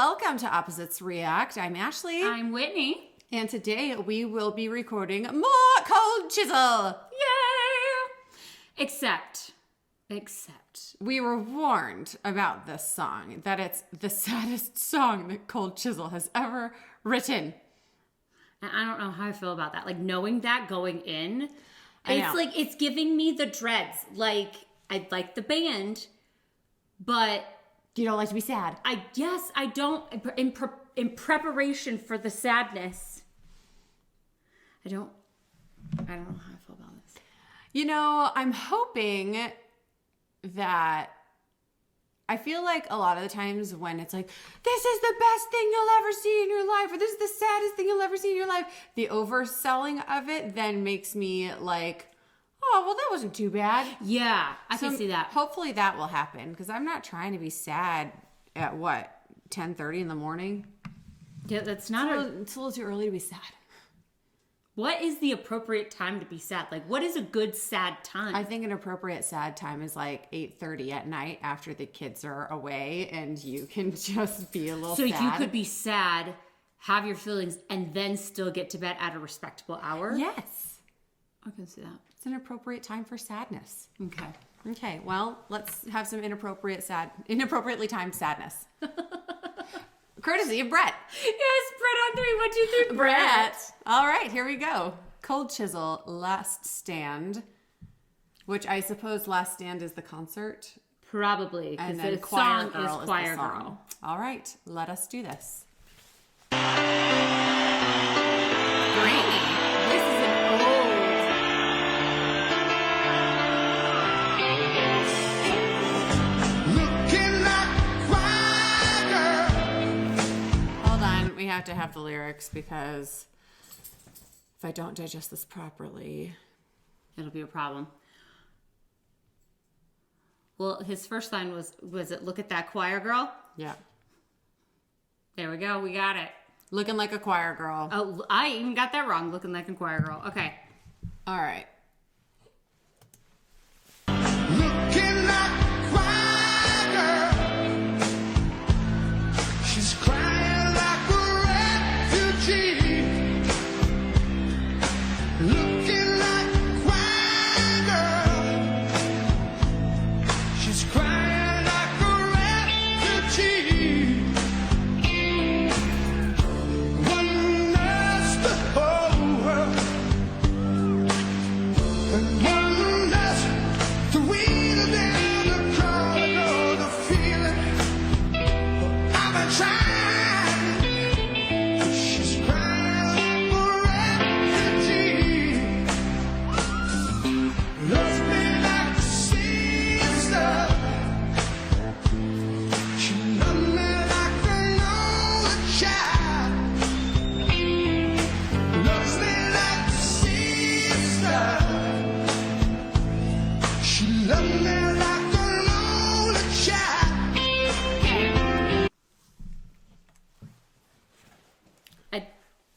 welcome to Opposites React. I'm Ashley. I'm Whitney. And today we will be recording more Cold Chisel. Yay! Except, we were warned about this song, that it's the saddest song that Cold Chisel has ever written. and I don't know how I feel about that. Like, knowing that going in, I know. it's like, it's giving me the dreads. Like, I like the band, but You don't like to be sad. I don't, in preparation for the sadness, I don't know how I feel about this. You know, I'm hoping that I feel like a lot of the times when it's like, this is the best thing you'll ever see in your life, or this is the saddest thing you'll ever see in your life, the overselling of it then makes me like, oh, well, that wasn't too bad. Yeah, I can see that. Hopefully that will happen, because I'm not trying to be sad at 10:30 in the morning? Yeah, that's not It's a little too early to be sad. What is the appropriate time to be sad? Like, what is a good sad time? I think an appropriate sad time is like 8:30 at night after the kids are away and you can just be a little sad. So you could be sad, have your feelings, and then still get to bed at a respectable hour? Yes. I can see that. It's an appropriate time for sadness. Okay. Okay, well, let's have some inappropriately timed sadness. Courtesy of Brett. Yes, Brett on 3. 1, 2, 3. Brett. All right, here we go. Cold Chisel, Last Stand, which I suppose Last Stand is the concert. Probably, And because then the Choir song Girl is is Choir the song. Girl. All right, let us do this. Granny. This is an old... Hold on, we have to have the lyrics because if I don't digest this properly... It'll be a problem. Well, his first line was it, look at that choir girl? Yeah. There we go, we got it. Looking like a choir girl. Oh, I even got that wrong, looking like a choir girl. Okay. All right. Looking like a choir girl. She's crying like a refugee. Looking like a choir girl. She's crying like a refugee. One nurse to hold her, and one nurse to weed her down the corridor. The feeling I've been trying. She's crying like a refugee. Loves me like a sister. She loved me like an only child. Loves me like a sister. She loved me like an only child.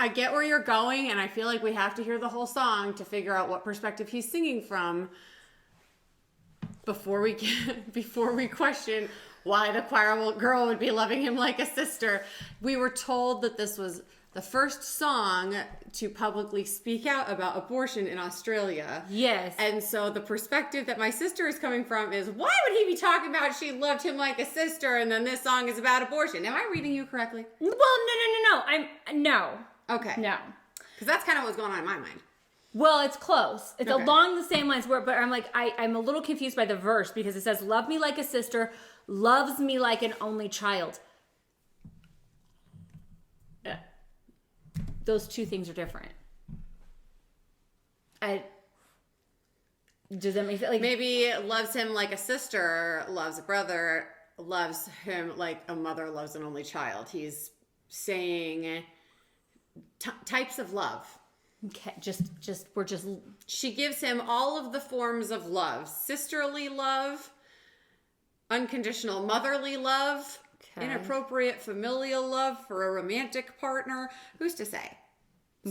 I get where you're going, and I feel like we have to hear the whole song to figure out what perspective he's singing from before we question why the choir girl would be loving him like a sister. We were told that this was the first song to publicly speak out about abortion in Australia. Yes. And so the perspective that my sister is coming from is, why would he be talking about she loved him like a sister and then this song is about abortion? Am I reading you correctly? Well, no. Okay. No. Because that's kind of what's going on in my mind. Well, it's close. It's Okay. along the same lines, but I'm like, I'm a little confused by the verse because it says, love me like a sister, loves me like an only child. Those two things are different. Does that make sense? Like, Maybe loves him like a sister, loves a brother, loves him like a mother loves an only child. He's saying types of love. okay, we're just She gives him all of the forms of love. Sisterly love, unconditional motherly love, Okay. inappropriate familial love for a romantic partner. Who's to say?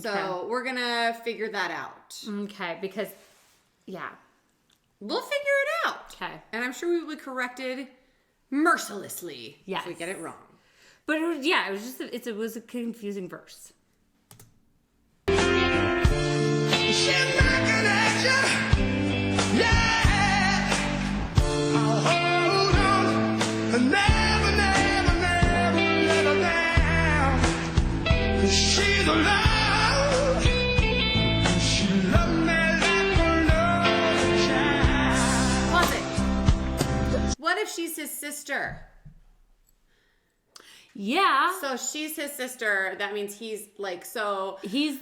So Okay. we're going to figure that out. okay because, yeah. We'll figure it out. Okay. And I'm sure we will be corrected mercilessly Yes. if we get it wrong. But it was, yeah, it was just it was a confusing verse. She's knocking at you. Yeah. I'll hold on. Never, never, never let her down. 'Cause she's alive. She loved me like a love child. Pause it. What if she's his sister? Yeah. So she's his sister. That means he's like, so He's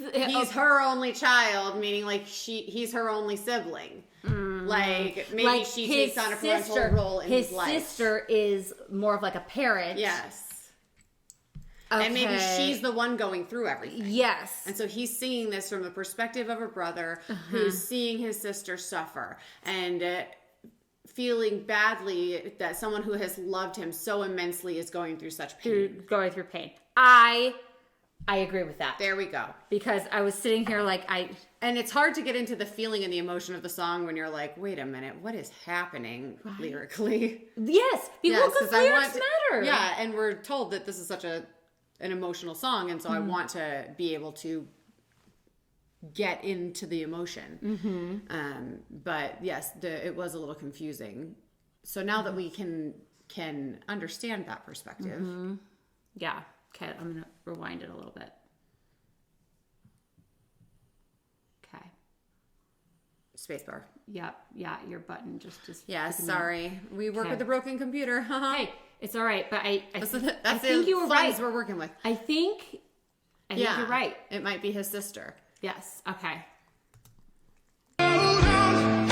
her only child, meaning like he's her only sibling. Like maybe like she his takes on a parental role in his life. His sister is more of like a parent. Yes. Okay. And maybe she's the one going through everything. Yes. And so he's seeing this from the perspective of a brother who's seeing his sister suffer and feeling badly that someone who has loved him so immensely is going through such pain. Going through pain. I agree with that. There we go. Because I was sitting here like And it's hard to get into the feeling and the emotion of the song when you're like, wait a minute, what is happening lyrically? yes, because lyrics matter. Yeah, and we're told that this is such an emotional song, and so I want to be able to get into the emotion. But yes, it was a little confusing. So now that we can understand that perspective. Yeah. Okay, I'm gonna rewind it a little bit. Okay. Spacebar. Yep. Yeah, your button just Yeah, sticking sorry. We work Okay. with a broken computer. Hey, it's all right, but I That's think the you were funds right. we're working with. I think you're right. It might be his sister. Yes. Okay. Hold on.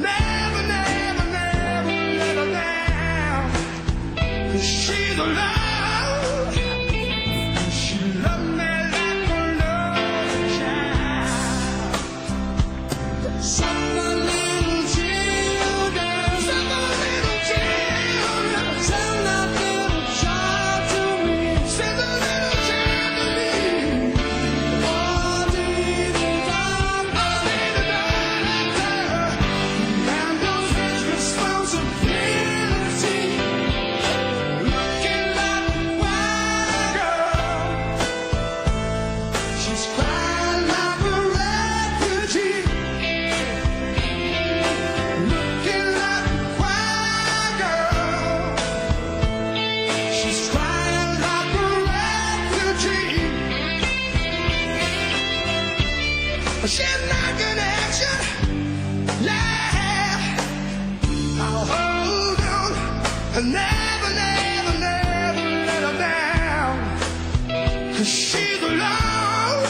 Never, never, never let her down. 'Cause she's alive. She loved me like a love child. Some little children. Some little children. Send that little child to me. Send that little child to me. All day the dark. All day the dark. And those his responsibility. Looking like a white girl. She's crying like a refugee. Looking like a white girl. She's crying like a refugee. She's knocking at you. Yeah. I'll hold on. Never, never, never let her down. 'Cause she's alone.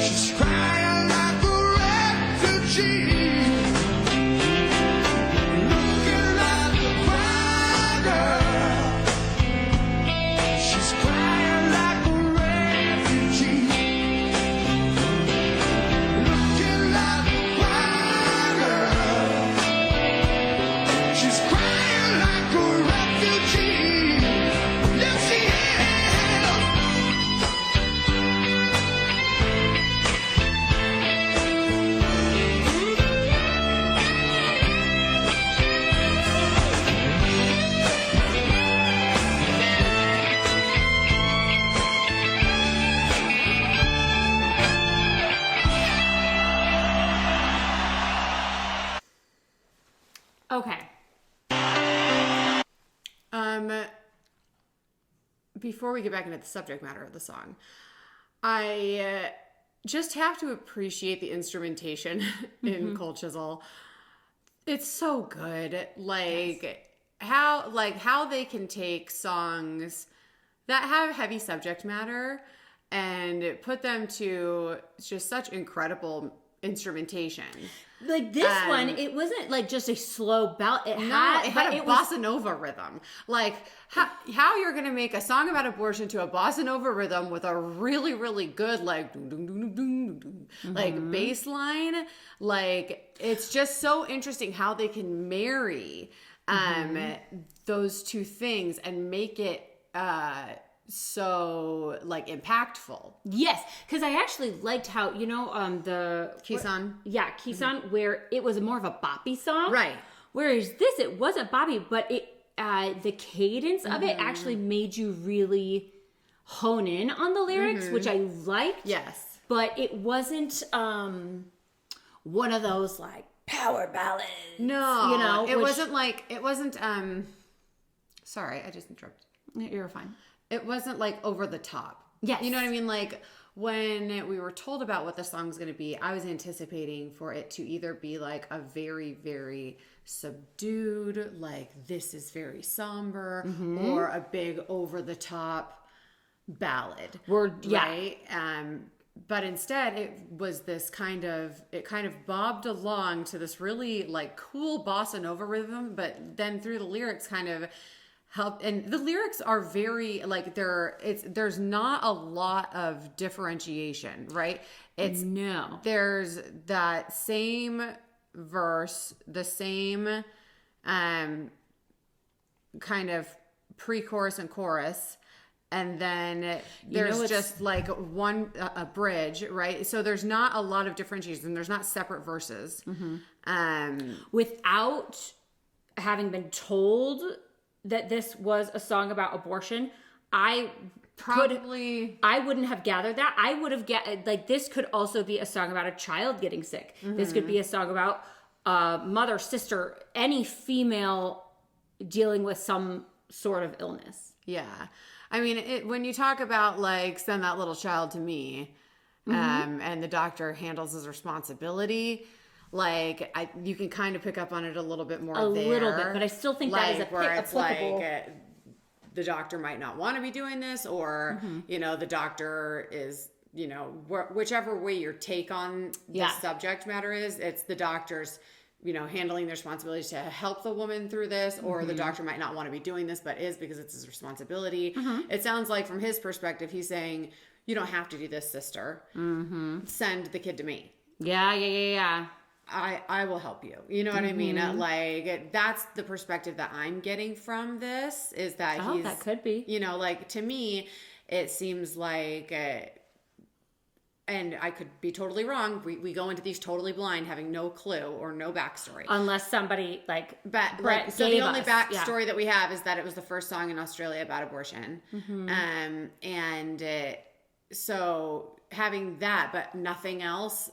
She's crying like a refugee. Looking like a white girl. She's crying like a refugee. Looking like a white girl. She's crying like a refugee. Yes, she is. Okay. Before we get back into the subject matter of the song, I just have to appreciate the instrumentation in Cold Chisel. It's so good. How they can take songs that have heavy subject matter and put them to just such incredible instrumentation. Like this one, it wasn't like just a slow belt. It No, had, it had but a it was bossa nova rhythm. Like how you're gonna make a song about abortion to a bossa nova rhythm with a really, really good like dun, dun, dun, dun, dun, dun, like bass line. Like it's just so interesting how they can marry those two things and make it so like impactful. Yes, because I actually liked how the Kisan. Kisan, where it was more of a boppy song, Right. Whereas this, it wasn't boppy, but the cadence of it actually made you really hone in on the lyrics, which I liked. Yes. But it wasn't one of those like power ballads. No. You know, it wasn't sorry, I just interrupted. You're fine. It wasn't like over the top. Yes. You know what I mean? Like when we were told about what the song's going to be, I was anticipating for it to either be like a very, very subdued, like this is very somber, or a big over the top ballad. Right? But instead it was this kind of bobbed along to this really like cool bossa nova rhythm, but then through the lyrics kind of help, and the lyrics are very like there's not a lot of differentiation, right? There's that same verse, the same kind of pre-chorus and chorus, and then there's just like a bridge, right? So there's not a lot of differentiation. There's not separate verses. Without having been told that this was a song about abortion, I wouldn't have gathered that. I would have like this could also be a song about a child getting sick. This could be a song about mother, sister, any female dealing with some sort of illness. Yeah. I mean, when you talk about like send that little child to me, and the doctor handles his responsibility, like you can kind of pick up on it a little bit more. A little bit, but I still think that is applicable. Like the doctor might not want to be doing this, or you know, the doctor is, you know, whichever way your take on the subject matter is, it's the doctor's, you know, handling the responsibility to help the woman through this, or the doctor might not want to be doing this, but is because it's his responsibility. It sounds like from his perspective, he's saying, you don't have to do this, sister. Send the kid to me. Yeah. I will help you. You know what I mean? Like, that's the perspective that I'm getting from this, is that that could be. You know, like, to me, it seems like... and I could be totally wrong. We go into these totally blind, having no clue or no backstory. Unless somebody so the only backstory that we have is that it was the first song in Australia about abortion. So having that, but nothing else.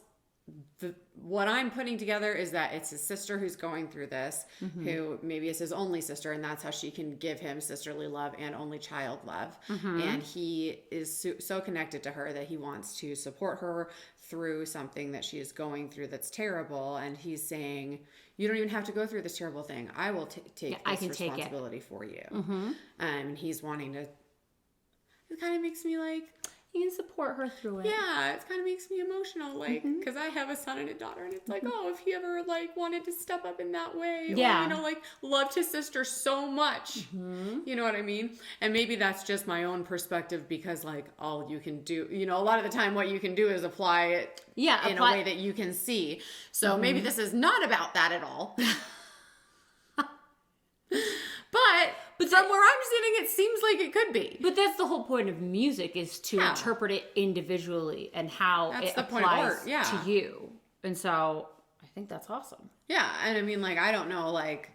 What I'm putting together is that it's his sister who's going through this, who maybe is his only sister, and that's how she can give him sisterly love and only child love. And he is so connected to her that he wants to support her through something that she is going through that's terrible. And he's saying, you don't even have to go through this terrible thing. I will take this responsibility for you. And he's wanting to... It kind of makes me like... You can support her through it. Yeah, it kind of makes me emotional, like, because I have a son and a daughter, and it's like, oh, if he ever, like, wanted to step up in that way, or, you know, like, loved his sister so much, you know what I mean? And maybe that's just my own perspective, because, like, all you can do, you know, a lot of the time what you can do is apply it in a way that you can see. So maybe this is not about that at all. But from where I'm sitting, it seems like it could be. But that's the whole point of music, is to interpret it individually and how it applies to you. And so I think that's awesome. Yeah. And I mean, like, I don't know, like,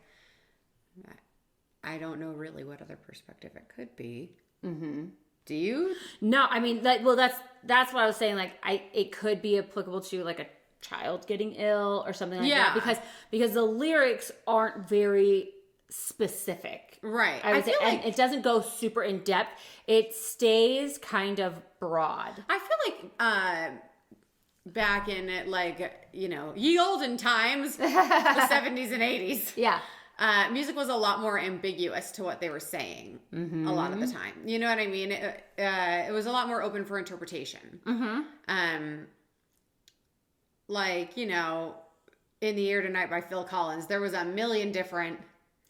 I don't know really what other perspective it could be. Do you? No, I mean, that's what I was saying. Like, it could be applicable to like a child getting ill or something like that, because the lyrics aren't very specific, right? I feel like it doesn't go super in depth. It stays kind of broad. I feel like back in it, like, you know, ye olden times, the 70s and 80s, music was a lot more ambiguous to what they were saying a lot of the time. You know what I mean? It was a lot more open for interpretation. Like, you know, In the Air Tonight by Phil Collins, there was a million different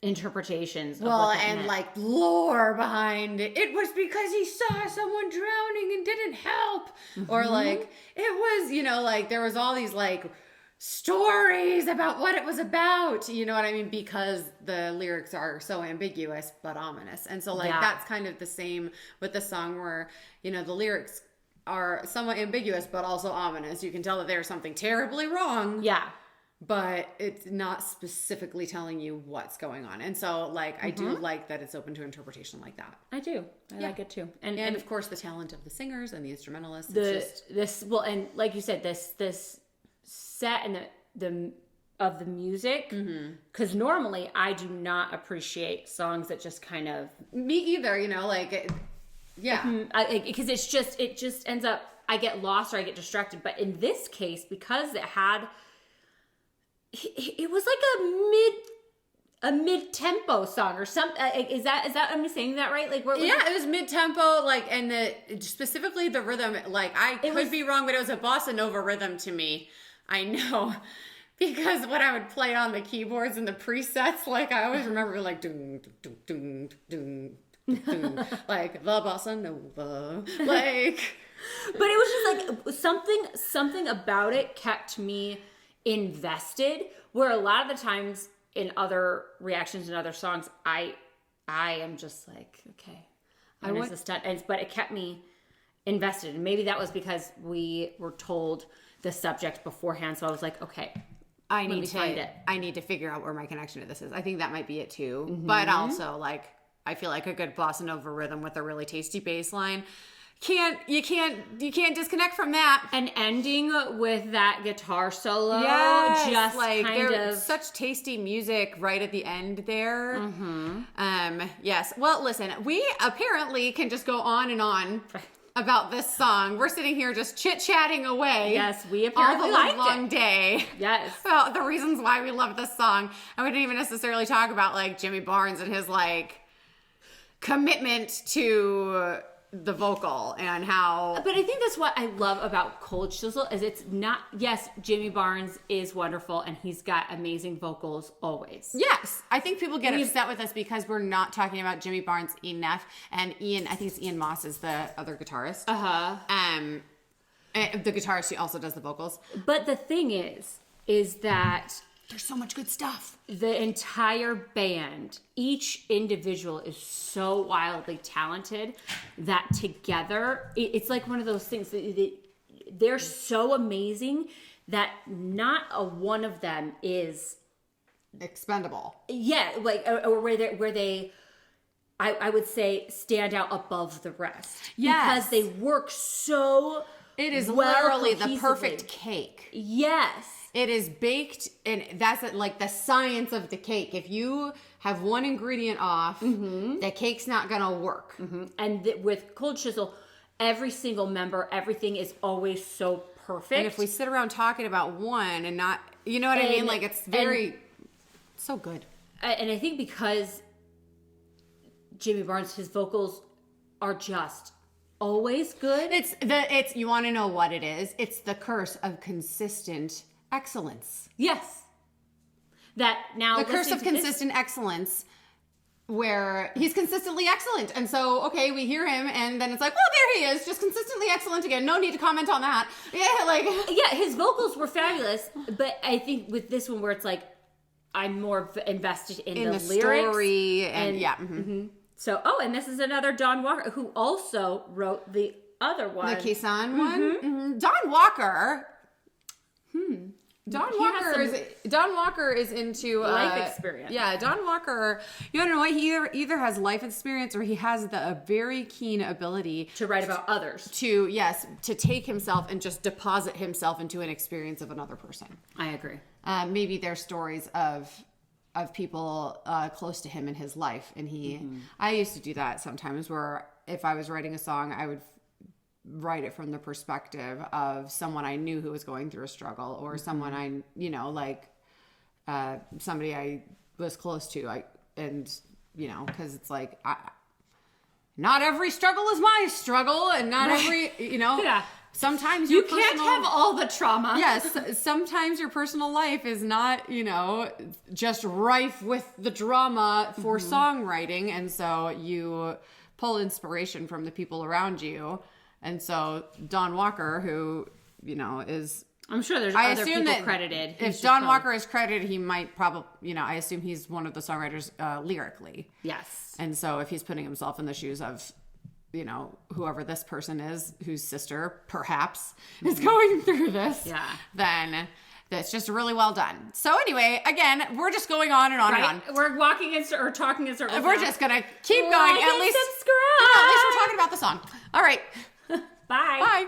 interpretations. And like lore behind it. It was because he saw someone drowning and didn't help. Or like, it was, you know, like there was all these like stories about what it was about. You know what I mean? Because the lyrics are so ambiguous but ominous. And so like that's kind of the same with the song, where, you know, the lyrics are somewhat ambiguous but also ominous. You can tell that there's something terribly wrong. but it's not specifically telling you what's going on. And so, like, I do like that it's open to interpretation like that. I do. I like it too. And of course, the talent of the singers and the instrumentalists. And like you said, this set and the of the music, because normally I do not appreciate songs that just kind of Me either, you know, like, because it just ends up, I get lost or I get distracted. But in this case, because it was like a mid-tempo song or something. Is that am I saying that right? Like, it was mid-tempo, like, and specifically the rhythm, like, I could be wrong, but it was a bossa nova rhythm to me. I know, because when I would play on the keyboards and the presets, like, I always remember, like, dun, dun, dun, dun, dun, like, the bossa nova, like. But it was just like something about it kept me invested, where a lot of the times in other reactions and other songs, I am just like, okay, when is this done? But it kept me invested, and maybe that was because we were told the subject beforehand, so I was like, okay, I need to figure out where my connection to this is. I think that might be it too. But also, like, I feel like a good bossa nova rhythm with a really tasty bass line. You can't disconnect from that. And ending with that guitar solo, just like, kind of such tasty music right at the end there. Yes. Well, listen, we apparently can just go on and on about this song. We're sitting here just chit-chatting away. Yes, we apparently all the long day. Yes. About the reasons why we love this song. And we didn't even necessarily talk about, like, Jimmy Barnes and his, like, commitment to the vocal and how. But I think that's what I love about Cold Chisel is it's not, yes, Jimmy Barnes is wonderful and he's got amazing vocals always. Yes. I think people get upset with us because we're not talking about Jimmy Barnes enough, and I think it's Ian Moss is the other guitarist. The guitarist, he also does the vocals. But the thing is that there's so much good stuff. The entire band, each individual is so wildly talented that together, it's like one of those things that they're so amazing that not a one of them is expendable. Yeah, like, or where they I would say stand out above the rest. Yes. Because they work so it is well literally the perfect cake. Yes. It is baked, and that's like the science of the cake. If you have one ingredient off, the cake's not gonna work. And with Cold Chisel, every single member, everything is always so perfect. And if we sit around talking about one and not, you know what I mean? Like, it's so good. And I think because Jimmy Barnes, his vocals are just always good. It's you want to know what it is? It's the curse of consistent excellence. Yes. That now the curse of consistent excellence, where he's consistently excellent, and so okay, we hear him, and then it's like, well, there he is, just consistently excellent again. No need to comment on that. His vocals were fabulous, but I think with this one, where it's like I'm more invested in the lyrics, story, and So, and this is another Don Walker who also wrote the other one, the Kazan one. Don Walker. Don Walker is into life experience. Yeah, Don Walker. You don't know what, he either has life experience or he has a very keen ability to write about others. To take himself and just deposit himself into an experience of another person. I agree. Maybe their stories of people close to him in his life, and I used to do that sometimes, where if I was writing a song, I would write it from the perspective of someone I knew who was going through a struggle, or someone I, somebody I was close to, because it's like, not every struggle is my struggle, and not every, sometimes you can't have all the trauma. Yes, sometimes your personal life is not, just rife with the drama for songwriting, and so you pull inspiration from the people around you. And so Don Walker, who, is... I'm sure there's other people credited. If Don Walker is credited, he might probably, I assume he's one of the songwriters lyrically. Yes. And so if he's putting himself in the shoes of, whoever this person is, whose sister perhaps is going through this, then That's just really well done. So anyway, again, we're just going on and on and on. We're walking in or talking in circles. We're just gonna keep going. Like At least, subscribe. yeah, at least we're talking about the song. All right. Bye. Bye.